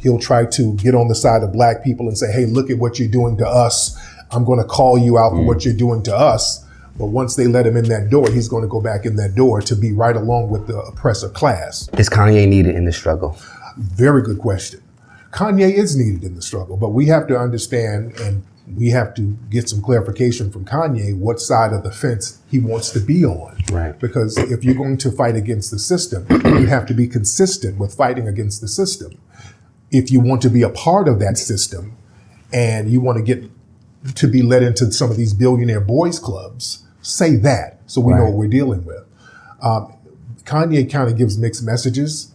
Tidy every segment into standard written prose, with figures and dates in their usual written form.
He'll try to get on the side of black people and say, hey, look at what you're doing to us. I'm going to call you out for what you're doing to us. But once they let him in that door, he's going to go back in that door to be right along with the oppressor class. Is Kanye needed in the struggle? Very good question. Kanye is needed in the struggle, but we have to understand, and we have to get some clarification from Kanye what side of the fence he wants to be on. Right. Because if you're going to fight against the system, you have to be consistent with fighting against the system. If you want to be a part of that system and you want to get to be let into some of these billionaire boys clubs, say that so we know what we're dealing with. Kanye kind of gives mixed messages.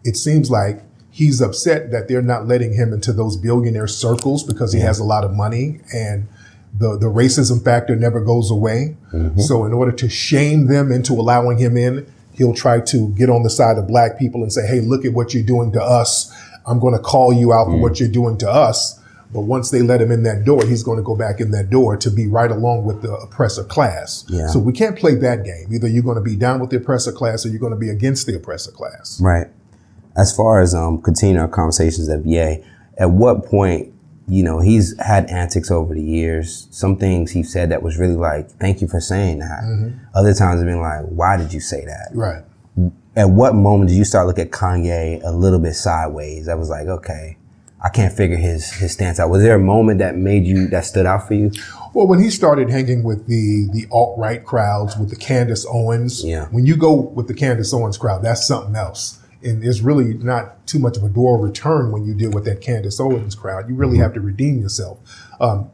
It seems like he's upset that they're not letting him into those billionaire circles because he has a lot of money, and the racism factor never goes away. So in order to shame them into allowing him in, he'll try to get on the side of black people and say, hey, look at what you're doing to us. I'm going to call you out for what you're doing to us. But once they let him in that door, he's going to go back in that door to be right along with the oppressor class. So we can't play that game. Either you're going to be down with the oppressor class or you're going to be against the oppressor class. Right. As far as continuing our conversations of Ye, at what point, you know, he's had antics over the years. Some things he said that was really like, thank you for saying that. Other times have been like, why did you say that? Right. At what moment did you start looking at Kanye a little bit sideways? I was like, okay, I can't figure his stance out. Was there a moment that stood out for you? Well, when he started hanging with the alt-right crowds, with the Candace Owens, when you go with the Candace Owens crowd, that's something else. And there's really not too much of a door of return when you deal with that Candace Owens crowd. You really have to redeem yourself.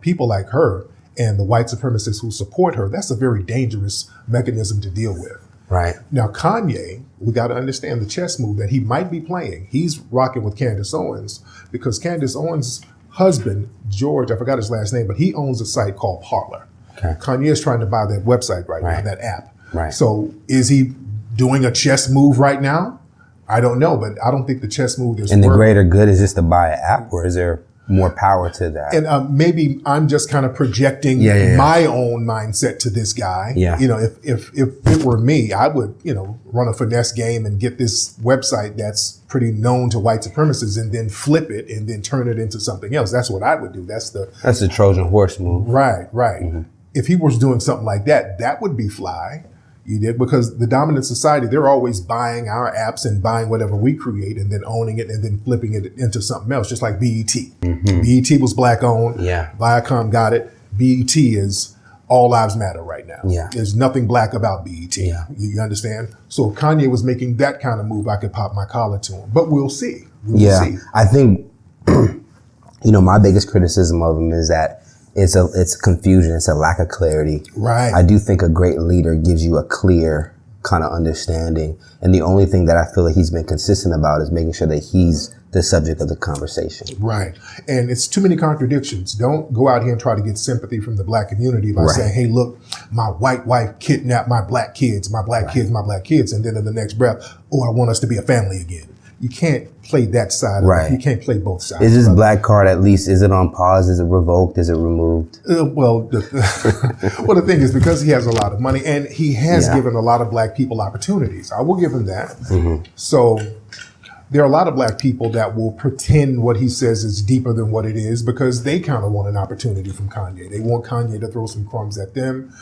People like her and the white supremacists who support her, that's a very dangerous mechanism to deal with. Right. Now, Kanye, we got to understand the chess move that he might be playing. He's rocking with Candace Owens because Candace Owens' husband, George, I forgot his last name, but he owns a site called Parler. Kanye is trying to buy that website right now, that app. So is he doing a chess move right now? I don't know, but I don't think the chess move is. And the greater good is just to buy an app, or is there more power to that? And maybe I'm just kind of projecting my own mindset to this guy. You know, if it were me, I would, you know, run a finesse game and get this website that's pretty known to white supremacists and then flip it and then turn it into something else. That's what I would do. That's the Trojan horse move. Right. If he was doing something like that, that would be fly. You did, because the dominant society, they're always buying our apps and buying whatever we create and then owning it and then flipping it into something else, just like BET. BET was black owned. Viacom got it. BET is all lives matter right now. There's nothing black about BET. You understand? So if Kanye was making that kind of move, I could pop my collar to him. But we'll see. We'll see. I think, you know, my biggest criticism of him is that it's confusion. It's a lack of clarity. Right. I do think a great leader gives you a clear kind of understanding. And the only thing that I feel like he's been consistent about is making sure that he's the subject of the conversation. Right. And it's too many contradictions. Don't go out here and try to get sympathy from the black community by saying, hey, look, my white wife kidnapped my black kids, my black kids, my black kids. And then in the next breath, oh, I want us to be a family again. You can't play that side of it. You can't play both sides. Is this black card at least, is it on pause? Is it revoked? Is it removed? The thing is, because he has a lot of money and he has given a lot of black people opportunities. I will give him that. So there are a lot of black people that will pretend what he says is deeper than what it is because they kind of want an opportunity from Kanye. They want Kanye to throw some crumbs at them.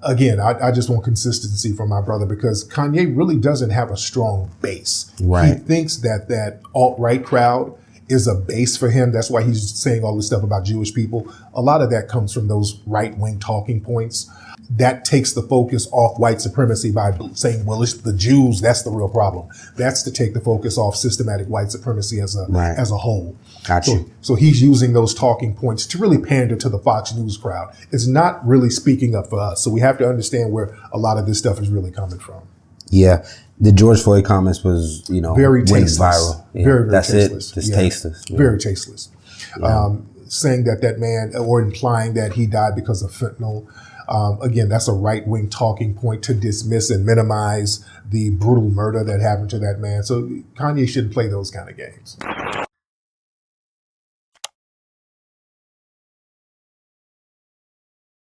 Again, I just want consistency from my brother because Kanye really doesn't have a strong base. He thinks that alt-right crowd is a base for him. That's why he's saying all this stuff about Jewish people. A lot of that comes from those right-wing talking points. That takes the focus off white supremacy by saying, well, it's the Jews, that's the real problem. That's to take the focus off systematic white supremacy as a whole. So he's using those talking points to really pander to the Fox News crowd. It's not really speaking up for us. So we have to understand where a lot of this stuff is really coming from. Yeah. The George Floyd comments was, you know, very tasteless. Viral. Very That's tasteless. It. Just tasteless. Very tasteless. Saying that man, or implying that he died because of fentanyl. Again, that's a right-wing talking point to dismiss and minimize the brutal murder that happened to that man. So Kanye shouldn't play those kind of games.